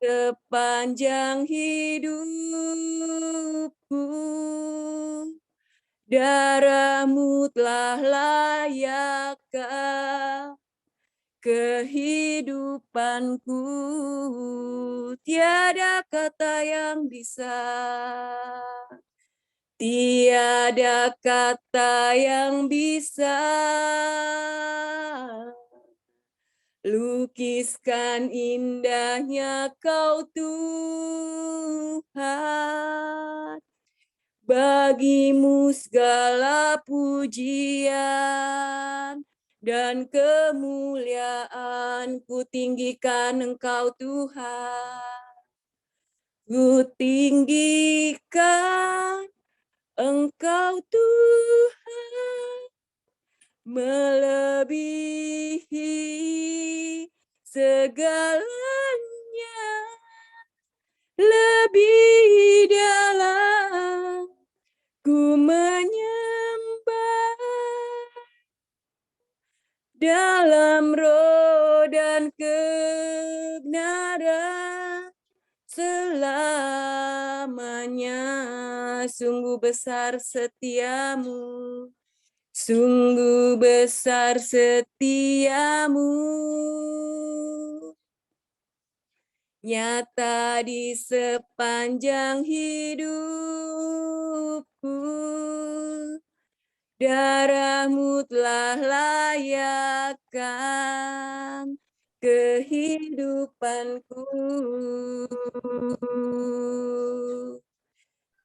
sepanjang hidupku. Darah-Mu telah layakkah kehidupanku. Tiada kata yang bisa, tiada kata yang bisa lukiskan indahnya Kau Tuhan. Bagi-Mu segala pujian dan kemuliaan, ku tinggikan Engkau Tuhan. Ku tinggikan Engkau Tuhan, melebihi segalanya, lebih dalam ku menyembah, dalam roh dan kebenaran selamanya. Sungguh besar setiamu, sungguh besar setiamu, nyata di sepanjang hidupku. Darah-Mu telah layakkah kehidupanku.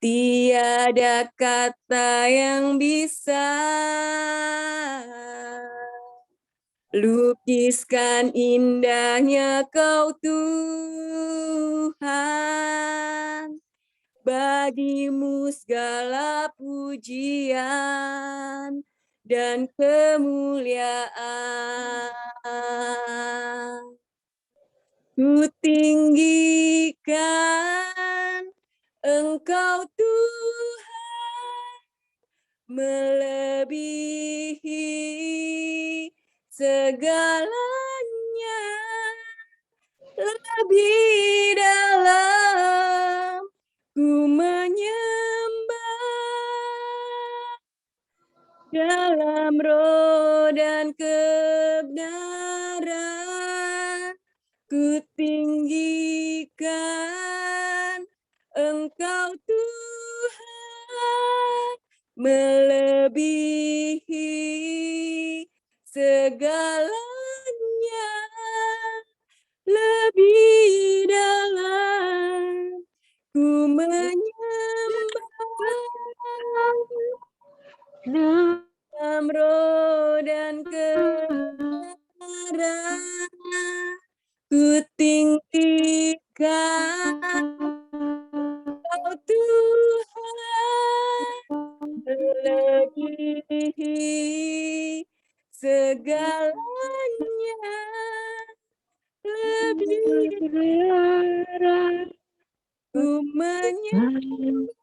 Tiada kata yang bisa lukiskan indahnya Kau Tuhan. Bagi-Mu segala pujian dan kemuliaan. Ku tinggikan Engkau Tuhan, melebihi segalanya, lebih dalam ku menyembah, dalam roh dan kebenaran. Ku tinggikan Engkau Tuhan, melebihi segalanya, lebih dalam ku menyembah, dalam roh dan kebenaran. Ku tinggikan Engkau Tuhan, melebihi segalanya, lebih ku menyembah,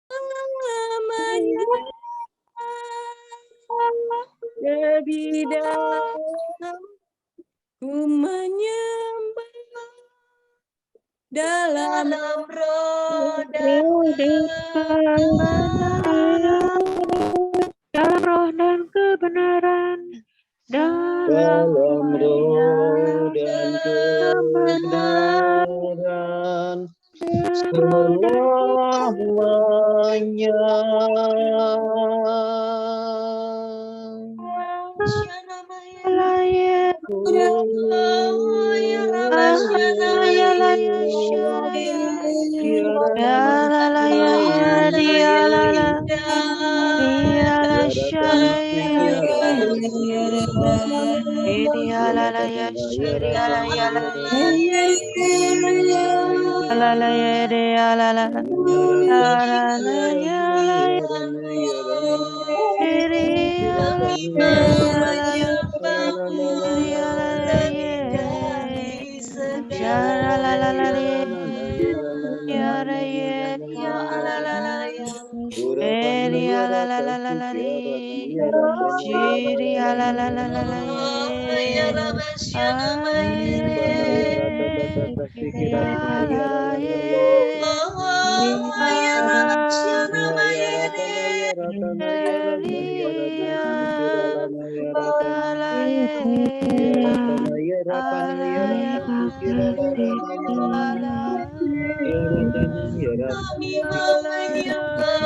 selamanya, lebih dalam ku menyembah, dalam roh dan kebenaran, dalam roh dan kebenaran, dalam roh dan kebenaran selamanya. Kami menyembahmu Tuhan, Engkau Allah yang besar, Engkau Allah yang hidup. Kami angkat hati masuk hadirat-Mu. Kami mengucap saat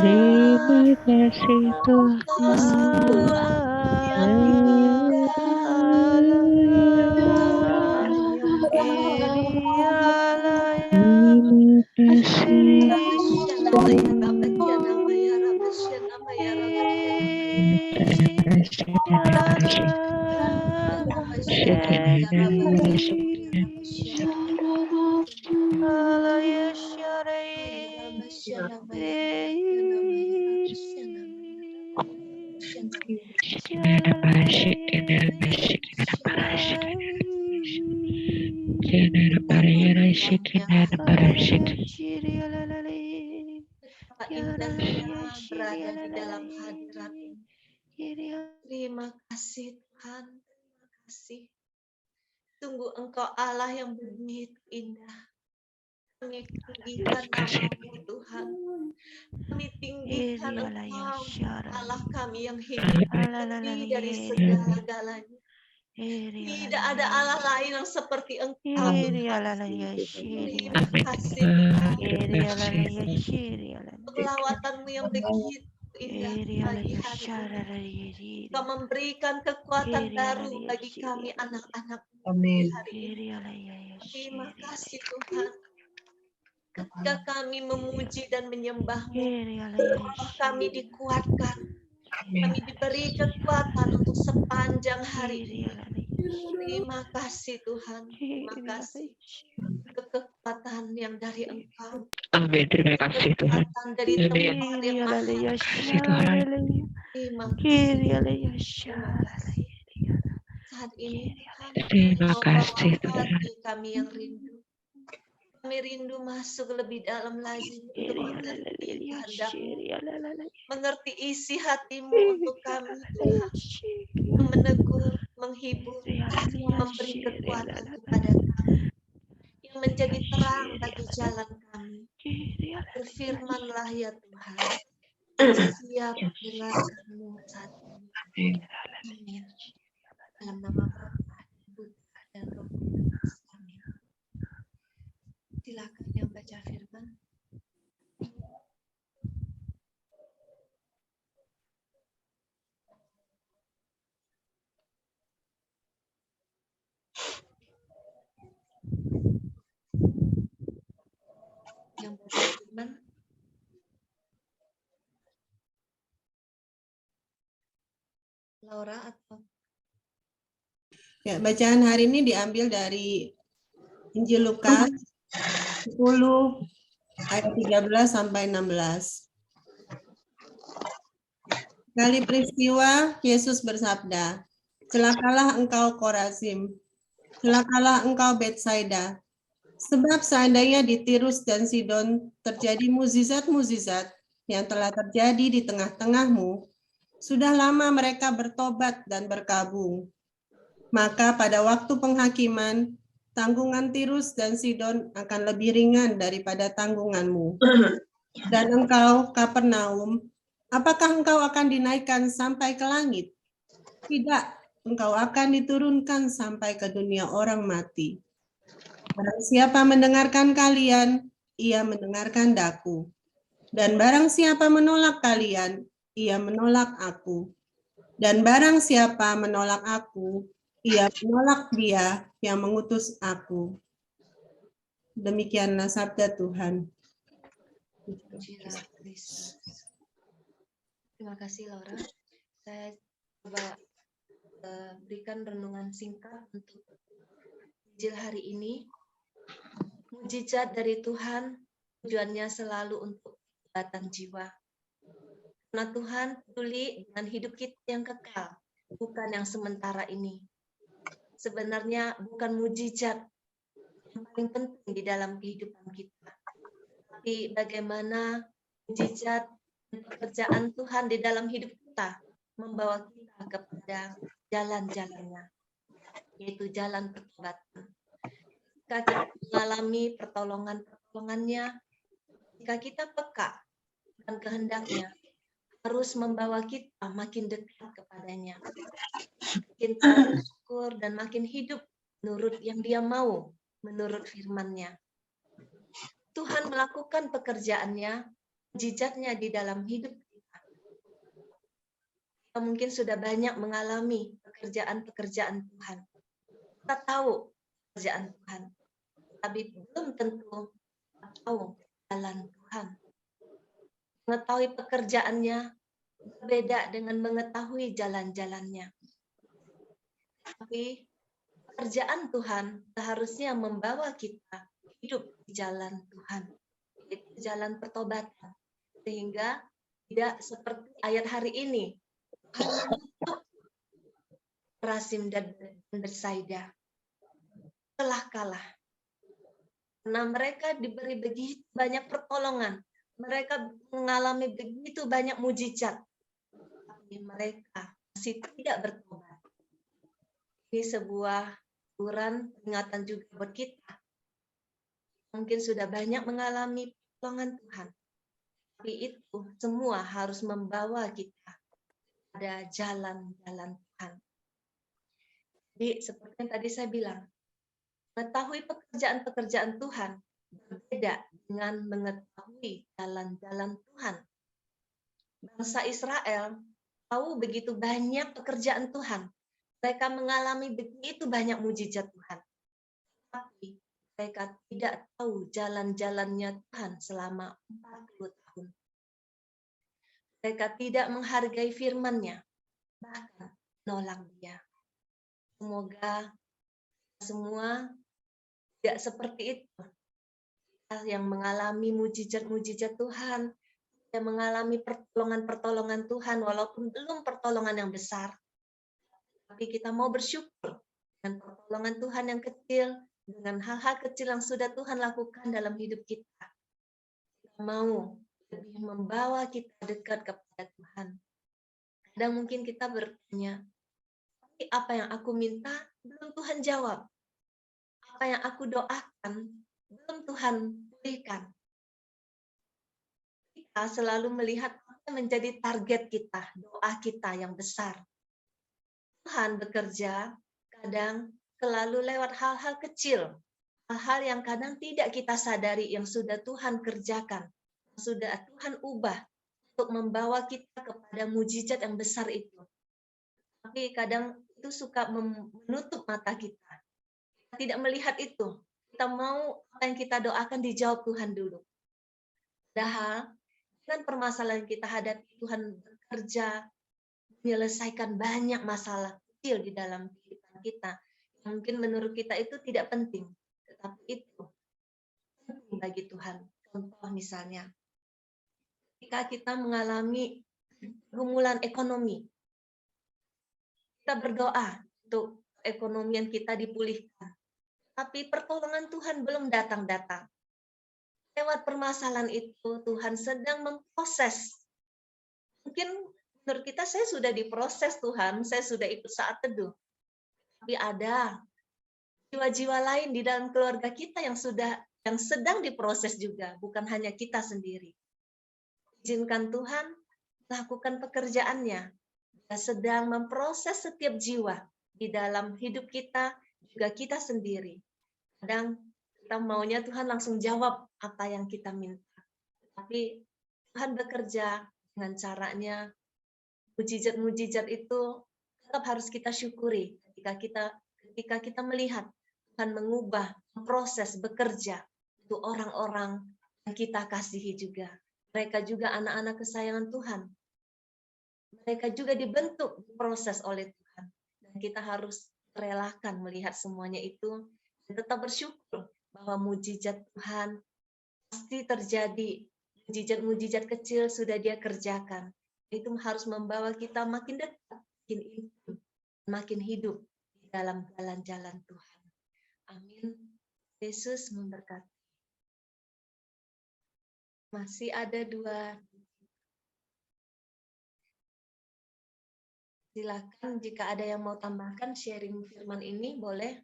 Terima kasih Tuhan. berada di dalam hadirat-Mu. Terima kasih Tuhan, terima kasih. Sungguh Engkau Allah yang begitu indah. Kami tinggikan nama-Mu Tuhan. Kami tinggikan Engkau, Allah kami yang hidup lebih dari segala-galanya. Tidak ada Allah lain yang seperti Engkau. Terima kasih Tuhan. Lawatan-Mu yang begitu indah bagi hari ini. Kau memberikan kekuatan baru bagi kami anak-anak-Mu hari ini. Terima kasih Tuhan. Ketika kami memuji dan menyembah-Mu, kami dikuatkan. Kami diberi kekuatan untuk sepanjang hari ini. Terima kasih Tuhan. Terima kasih. Kekuatan yang dari Engkau. Amin. Terima kasih Tuhan. Kekuatan dari Tuhan yang Maha. Terima kasih Tuhan. Terima kasih. Saat ini Terima kasih Tuhan, Tuhan. hati kami yang rindu. Kami rindu masuk lebih dalam lagi untuk mengerti kehendak-Mu, mengerti isi hati-Mu untuk kami Tuhan, yang menegur, menghibur, memberi kekuatan kepada kami, yang menjadi terang bagi jalan kami. Berfirman-Lah ya Tuhan, siap dengarkan-Mu saat ini. Amin. Dalam nama Bapa, Putra, dan Roh Kudus. Amin. Silakan yang baca firman. Yang baca firman. Laura atau Ya, bacaan hari ini diambil dari Injil Lukas 10 ayat 13 sampai 16. Kali peristiwa Yesus bersabda, "Celakalah engkau Korazim, celakalah engkau Betsaida. Sebab seandainya di Tirus dan Sidon terjadi mukjizat-mukjizat yang telah terjadi di tengah-tengahmu, sudah lama mereka bertobat dan berkabung. Maka pada waktu penghakiman, tanggungan Tirus dan Sidon akan lebih ringan daripada tanggunganmu. Dan engkau, Kapernaum, apakah engkau akan dinaikkan sampai ke langit? Tidak, engkau akan diturunkan sampai ke dunia orang mati. Barang siapa mendengarkan kalian, ia mendengarkan Daku. Dan barang siapa menolak kalian, ia menolak aku. Dan barang siapa menolak aku, ia menolak Dia yang mengutus aku. Demikianlah sabda Tuhan. Pujilah Kristus. Terima kasih Laura. Saya coba berikan renungan singkat untuk Injil hari ini. Mujizat dari Tuhan tujuannya selalu untuk keselamatan jiwa. Karena Tuhan peduli dengan hidup kita yang kekal, bukan yang sementara ini. Sebenarnya bukan mujizat yang paling penting di dalam kehidupan kita, tapi bagaimana mujizat dan pekerjaan Tuhan di dalam hidup kita membawa kita kepada jalan-jalannya, yaitu jalan pertobatan. Jika kita mengalami pertolongan-pertolongannya, jika kita peka dan kehendaknya, harus membawa kita makin dekat kepadanya, makin tahu syukur dan makin hidup menurut yang Dia mau, menurut firman-Nya. Tuhan melakukan pekerjaannya, mujizatnya di dalam hidup kita. Kita mungkin sudah banyak mengalami pekerjaan-pekerjaan Tuhan. Kita tahu pekerjaan Tuhan, tapi belum tentu tahu jalan Tuhan. Mengetahui pekerjaannya berbeda dengan mengetahui jalan-jalannya. Tapi pekerjaan Tuhan seharusnya membawa kita hidup di jalan Tuhan, yaitu jalan pertobatan. Sehingga tidak seperti ayat hari ini, menutup Rasim dan Betsaida. Telah kalah. Karena mereka diberi begitu banyak pertolongan. Mereka mengalami begitu banyak mujizat. Tapi mereka masih tidak bertobat. Ini sebuah teguran, peringatan juga buat kita. Mungkin sudah banyak mengalami pertolongan Tuhan. Tapi itu semua harus membawa kita pada jalan-jalan Tuhan. Jadi seperti yang tadi saya bilang, mengetahui pekerjaan-pekerjaan Tuhan berbeda dengan mengetahui jalan-jalan Tuhan. Bangsa Israel tahu begitu banyak pekerjaan Tuhan. Mereka mengalami begitu banyak mujizat Tuhan. Tapi mereka tidak tahu jalan-jalannya Tuhan selama 40 tahun. Mereka tidak menghargai firman-Nya, bahkan menolak Dia. Semoga semua tidak seperti itu. Yang mengalami mujizat-mujizat Tuhan, yang mengalami pertolongan-pertolongan Tuhan, walaupun belum pertolongan yang besar, tapi kita mau bersyukur dengan pertolongan Tuhan yang kecil, dengan hal-hal kecil yang sudah Tuhan lakukan dalam hidup kita. Kita mau lebih membawa kita dekat kepada Tuhan. Kadang mungkin kita bertanya, tapi apa yang aku minta belum Tuhan jawab. Apa yang aku doakan belum Tuhan berikan. Kita selalu melihat apa yang menjadi target kita, doa kita yang besar. Tuhan bekerja kadang selalu lewat hal-hal kecil, hal-hal yang kadang tidak kita sadari yang sudah Tuhan kerjakan, yang sudah Tuhan ubah untuk membawa kita kepada mujizat yang besar itu. Tapi kadang itu suka menutup mata kita. Kita tidak melihat itu. Kita mau apa yang kita doakan dijawab Tuhan dulu. Padahal dengan permasalahan kita hadapi, Tuhan bekerja menyelesaikan banyak masalah kecil di dalam kehidupan kita. Yang mungkin menurut kita itu tidak penting, tetapi itu penting bagi Tuhan. Contoh misalnya, ketika kita mengalami pergumulan ekonomi, kita berdoa untuk ekonomian kita dipulihkan. tapi pertolongan Tuhan belum datang-datang. Lewat permasalahan itu, Tuhan sedang memproses. Mungkin menurut kita, saya sudah diproses Tuhan, saya sudah ikut saat teduh. Tapi ada jiwa-jiwa lain di dalam keluarga kita yang sedang diproses juga, bukan hanya kita sendiri. Izinkan Tuhan melakukan pekerjaannya. Dia sedang memproses setiap jiwa di dalam hidup kita, juga kita sendiri. Kadang kita maunya Tuhan langsung jawab apa yang kita minta. Tapi Tuhan bekerja dengan caranya, mujizat-mujizat itu tetap harus kita syukuri ketika kita melihat Tuhan mengubah, proses, bekerja untuk orang-orang yang kita kasihi juga. Mereka juga anak-anak kesayangan Tuhan. Mereka juga dibentuk, diproses oleh Tuhan. Dan kita harus relakan melihat semuanya itu dan tetap bersyukur bahwa mujizat Tuhan pasti terjadi. Mujizat-mujizat kecil sudah Dia kerjakan. Itu harus membawa kita makin dekat, makin intim, makin hidup di dalam jalan-jalan Tuhan. Amin. Yesus memberkati. Masih ada 2. Silakan jika ada yang mau tambahkan sharing firman ini, boleh.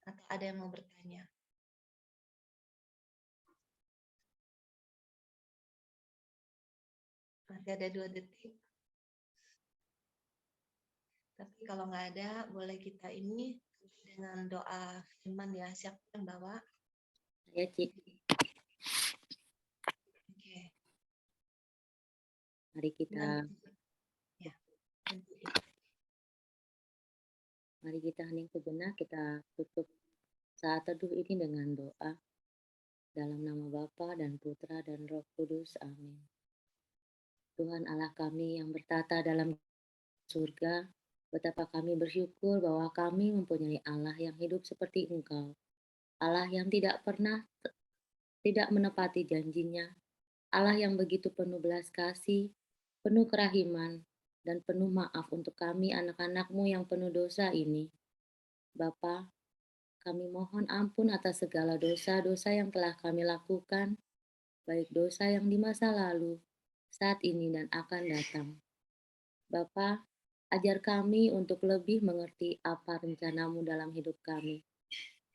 Atau ada yang mau bertanya. Masih ada 2 detik. Tapi kalau nggak ada, boleh kita ini dengan doa firman ya. Siapa yang bawa? Ya, Cik. Oke. Mari kita Ya. Mari kita hening sejenak, kita tutup saat teduh ini dengan doa. Dalam nama Bapa dan Putra dan Roh Kudus. Amin. Tuhan Allah kami yang bertata dalam surga, betapa kami bersyukur bahwa kami mempunyai Allah yang hidup seperti Engkau. Allah yang tidak menepati janjinya. Allah yang begitu penuh belas kasih, penuh kerahiman, dan penuh maaf untuk kami anak-anak-Mu yang penuh dosa ini. Bapa, kami mohon ampun atas segala dosa-dosa yang telah kami lakukan, baik dosa yang di masa lalu, saat ini, dan akan datang. Bapa, ajar kami untuk lebih mengerti apa rencana-Mu dalam hidup kami.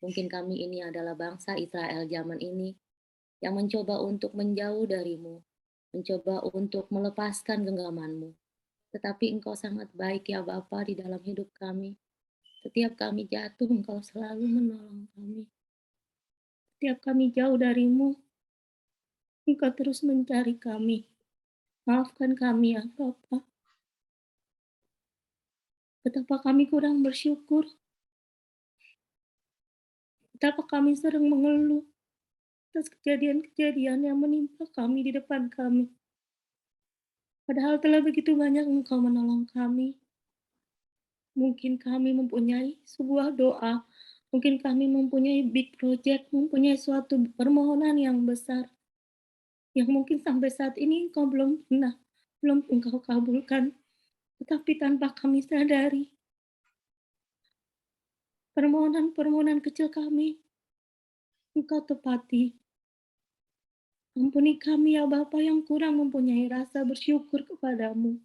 Mungkin kami ini adalah bangsa Israel zaman ini yang mencoba untuk menjauh dari-Mu, mencoba untuk melepaskan genggaman-Mu. Tetapi Engkau sangat baik ya Bapa di dalam hidup kami. Setiap kami jatuh, Engkau selalu menolong kami. Setiap kami jauh dari-Mu, Engkau terus mencari kami. Maafkan kami ya Bapa. Betapa kami kurang bersyukur. Betapa kami sering mengeluh atas kejadian-kejadian yang menimpa kami di depan kami. Padahal telah begitu banyak Engkau menolong kami. Mungkin kami mempunyai sebuah doa, mungkin kami mempunyai big project, mempunyai suatu permohonan yang besar, yang mungkin sampai saat ini Engkau belum Engkau kabulkan. Tetapi tanpa kami sadari, permohonan-permohonan kecil kami Engkau tepati. Ampuni kami ya Bapa yang kurang mempunyai rasa bersyukur kepadamu.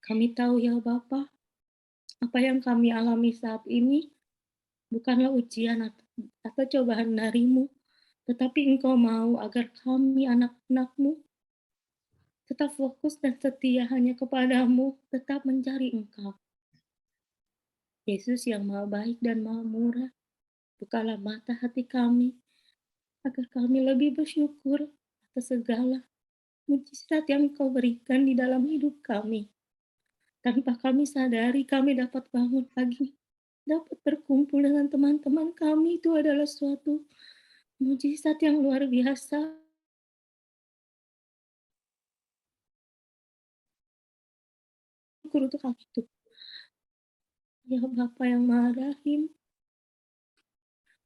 Kami tahu ya Bapa, apa yang kami alami saat ini bukanlah ujian atau cobaan dari-Mu, tetapi Engkau mau agar kami anak-anak-Mu tetap fokus dan setia hanya kepadamu, tetap mencari Engkau. Yesus yang Maha Baik dan Maha Murah, bukalah mata hati kami, agar kami lebih bersyukur atas segala mujizat yang Engkau berikan di dalam hidup kami. Tanpa kami sadari, kami dapat bangun pagi, dapat berkumpul dengan teman-teman kami, itu adalah suatu mujizat yang luar biasa. Syukur untuk hal itu. Ya Bapa yang Maha Rahim,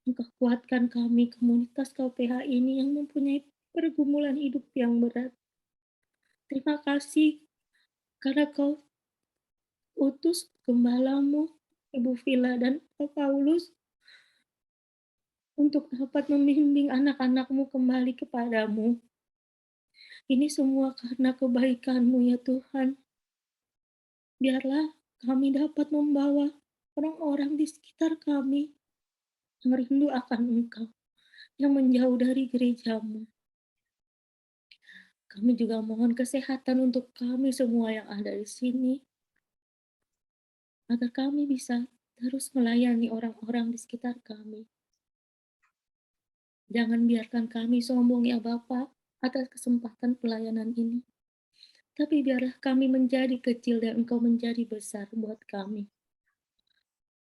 Engkau kuatkan kami, komunitas KPH ini yang mempunyai pergumulan hidup yang berat. Terima kasih karena Kau utus gembala-Mu Ibu Villa dan Pak Paulus untuk dapat membimbing anak-anak-Mu kembali kepadamu. Ini semua karena kebaikan-Mu ya Tuhan. Biarlah kami dapat membawa orang-orang di sekitar kami yang rindu akan Engkau, yang menjauh dari gereja-Mu. Kami juga mohon kesehatan untuk kami semua yang ada di sini, agar kami bisa terus melayani orang-orang di sekitar kami. Jangan biarkan kami sombong ya Bapa atas kesempatan pelayanan ini. Tapi biarlah kami menjadi kecil dan Engkau menjadi besar buat kami.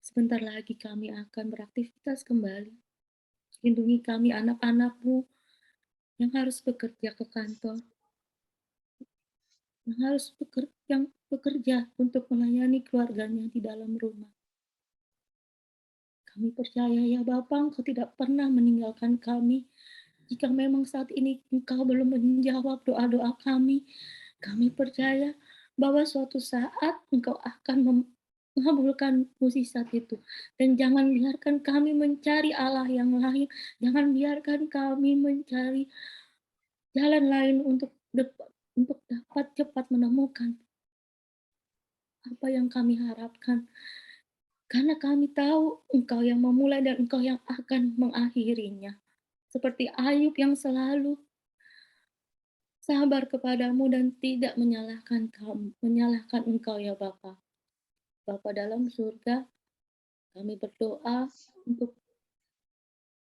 Sebentar lagi kami akan beraktivitas kembali. Lindungi kami anak-anak-Mu yang harus bekerja ke kantor, yang bekerja untuk melayani keluarganya di dalam rumah. Kami percaya ya Bapa, Engkau tidak pernah meninggalkan kami. Jika memang saat ini Engkau belum menjawab doa-doa kami percaya bahwa suatu saat Engkau akan mengabulkan mukjizat itu. Dan jangan biarkan kami mencari Allah yang lain. Jangan biarkan kami mencari jalan lain untuk dapat cepat menemukan apa yang kami harapkan. Karena kami tahu Engkau yang memulai dan Engkau yang akan mengakhirinya. Seperti Ayub yang selalu sabar kepadamu dan tidak menyalahkan Engkau ya Bapa. Bapa dalam surga, kami berdoa untuk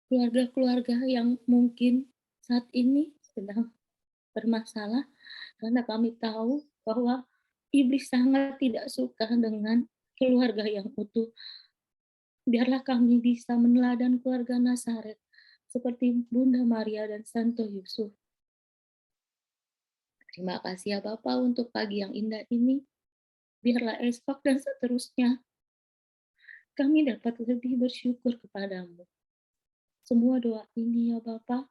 keluarga-keluarga yang mungkin saat ini sedang bermasalah, karena kami tahu bahwa iblis sangat tidak suka dengan keluarga yang utuh. Biarlah kami bisa meneladan keluarga Nazaret seperti Bunda Maria dan Santo Yusuf. Terima kasih ya Bapa untuk pagi yang indah ini. Biarlah esok dan seterusnya kami dapat lebih bersyukur kepadamu. Semua doa ini ya Bapa,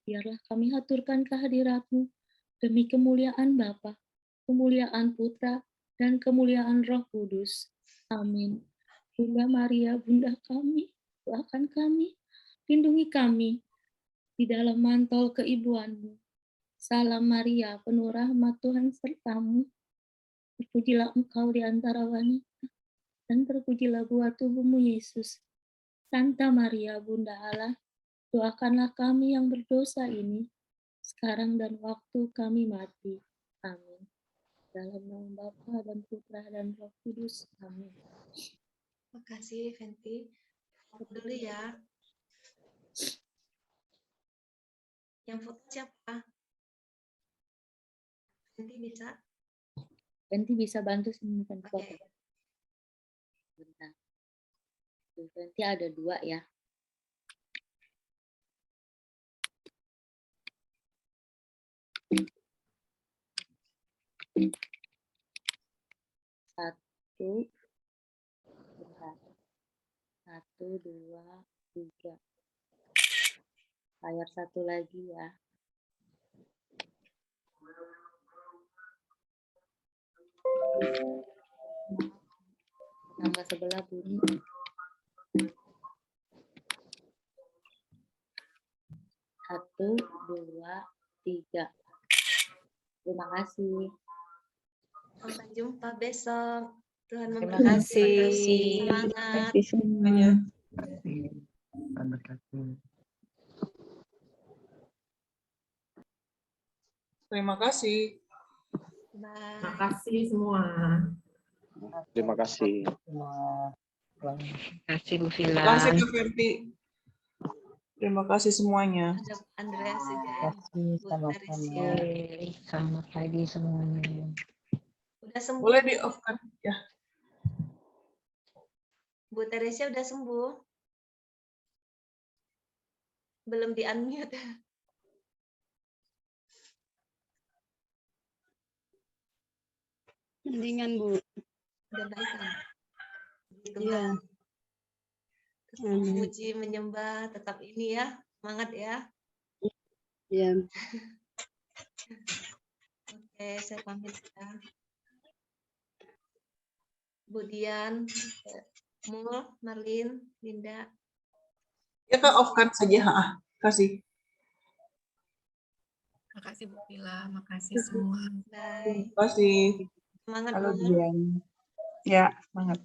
biarlah kami haturkan kehadirat-Mu demi kemuliaan Bapa, kemuliaan Putra, dan kemuliaan Roh Kudus. Amin. Bunda Maria, Bunda kami, doakan kami, lindungi kami di dalam mantel keibuan-Mu. Salam Maria, penuh rahmat Tuhan sertamu. Terpujilah Engkau di antara wanita, dan terpujilah buah tubuhmu Yesus. Santa Maria, Bunda Allah, doakanlah kami yang berdosa ini, sekarang dan waktu kami mati. Amin. Dalam nama Bapa dan Putra dan Roh Kudus. Amin. Terima kasih, Fenty. Foto dulu ya. Yang foto siapa? Fenty bisa? Fenty bisa bantu sembunyikan foto. Oke. Bentar. Fenty ada 2 ya. Satu, bentar. 1, 2, 3. Layar 1 lagi ya. Tambah sebelah bunyi. 1, 2, 3. Terima kasih. Sampai jumpa besok. Tuhan Terima memberkati. kasih. Semangat. Kasih semuanya. Terima kasih. Bye. Terima kasih semua. Terima kasih. Terima kasih Bu Villa. Terima kasih Kak Ferti. Terima kasih semuanya. Ada Andreas juga ya. Bu Teresia. Oke, selamat pagi semuanya. Udah sembuh. Boleh di off kan? Ya. Bu Teresia udah sembuh. Belum di unmute. Mendingan Bu. Udah baik kan? Iya. Tetap memuji, menyembah, tetap ini ya. Semangat ya. Iya. Oke, saya pamit ya. Budian, Mul, Marlin, Linda. Ya Kak, off-kan saja. Kasih. Makasih Bu Vila, makasih semua. Bye. Kasih. Semangat Halo Mul. Dian. Ya, semangat.